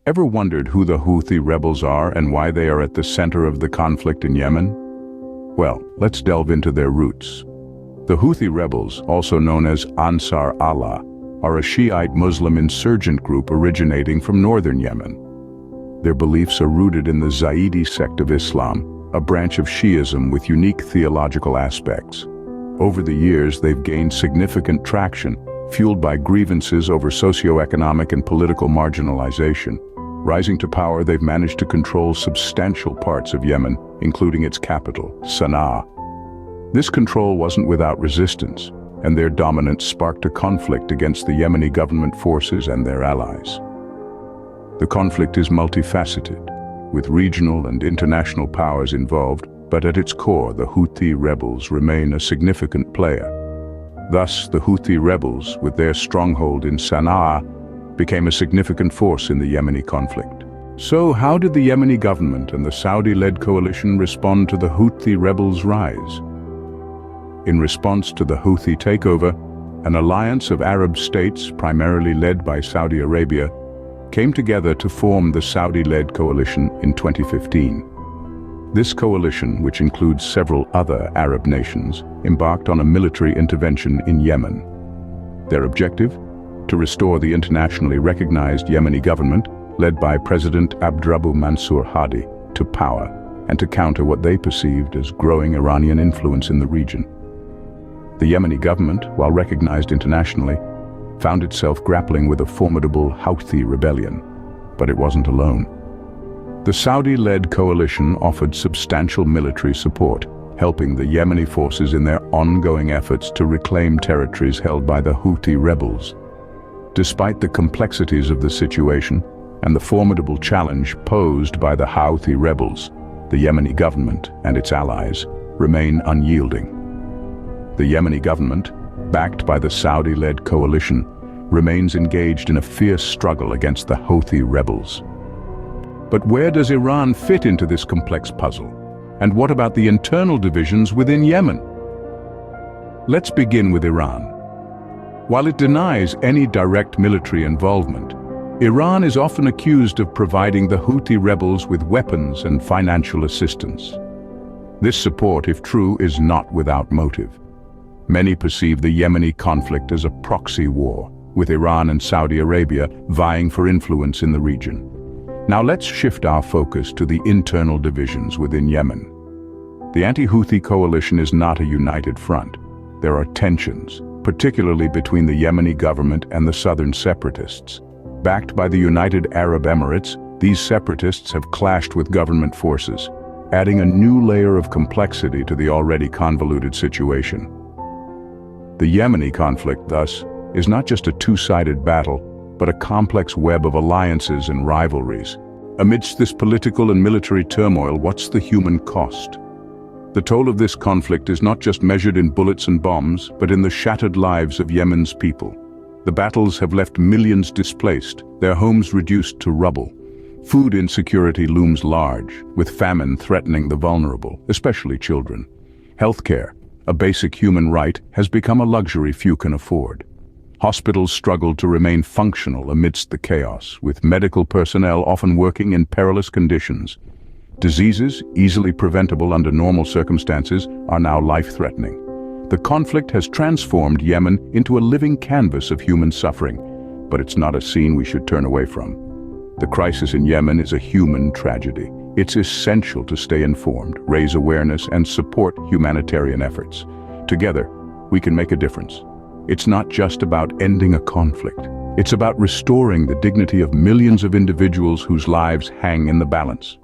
Ever wondered who the Houthi rebels are and why they are at the center of the conflict in Yemen? Well, let's delve into their roots. The Houthi rebels, also known as Ansar Allah, are a Shiite Muslim insurgent group originating from northern Yemen. Their beliefs are rooted in the Zaidi sect of Islam, a branch of Shiism with unique theological aspects. Over the years, they've gained significant traction, fueled by grievances over socio-economic and political marginalization. Rising to power, they've managed to control substantial parts of Yemen, including its capital, Sanaa. This control wasn't without resistance, and their dominance sparked a conflict against the Yemeni Government Forces and their allies. The conflict is multifaceted, with regional and international powers involved, but at its core, the Houthi rebels remain a significant player. Thus, the Houthi rebels, with their stronghold in Sanaa, became a significant force in the Yemeni conflict. So how did the Yemeni government and the Saudi-led coalition respond to the Houthi rebels' rise? In response to the Houthi takeover, an alliance of Arab states, primarily led by Saudi Arabia, came together to form the Saudi-led coalition in 2015. This coalition, which includes several other Arab nations, embarked on a military intervention in Yemen. Their objective? To restore the internationally recognized Yemeni government, led by President Abdrabbuh Mansur Hadi, to power, and to counter what they perceived as growing Iranian influence in the region. The Yemeni government, while recognized internationally, found itself grappling with a formidable Houthi rebellion, but it wasn't alone. The Saudi-led coalition offered substantial military support, helping the Yemeni forces in their ongoing efforts to reclaim territories held by the Houthi rebels. Despite the complexities of the situation and the formidable challenge posed by the Houthi rebels, the Yemeni government and its allies remain unyielding. The Yemeni government, backed by the Saudi-led coalition, remains engaged in a fierce struggle against the Houthi rebels. But where does Iran fit into this complex puzzle? And what about the internal divisions within Yemen? Let's begin with Iran. While it denies any direct military involvement, Iran is often accused of providing the Houthi rebels with weapons and financial assistance. This support, if true, is not without motive. Many perceive the Yemeni conflict as a proxy war, with Iran and Saudi Arabia vying for influence in the region. Now let's shift our focus to the internal divisions within Yemen. The anti-Houthi coalition is not a united front. There are tensions, particularly between the Yemeni government and the southern separatists. Backed by the United Arab Emirates, these separatists have clashed with government forces, adding a new layer of complexity to the already convoluted situation. The Yemeni conflict, thus, is not just a two-sided battle, but a complex web of alliances and rivalries. Amidst this political and military turmoil, what's the human cost? The toll of this conflict is not just measured in bullets and bombs, but in the shattered lives of Yemen's people. The battles have left millions displaced, their homes reduced to rubble. Food insecurity looms large, with famine threatening the vulnerable, especially children. Healthcare, a basic human right, has become a luxury few can afford. Hospitals struggle to remain functional amidst the chaos, with medical personnel often working in perilous conditions. Diseases, easily preventable under normal circumstances, are now life-threatening. The conflict has transformed Yemen into a living canvas of human suffering, but it's not a scene we should turn away from. The crisis in Yemen is a human tragedy. It's essential to stay informed, raise awareness, and support humanitarian efforts. Together, we can make a difference. It's not just about ending a conflict. It's about restoring the dignity of millions of individuals whose lives hang in the balance.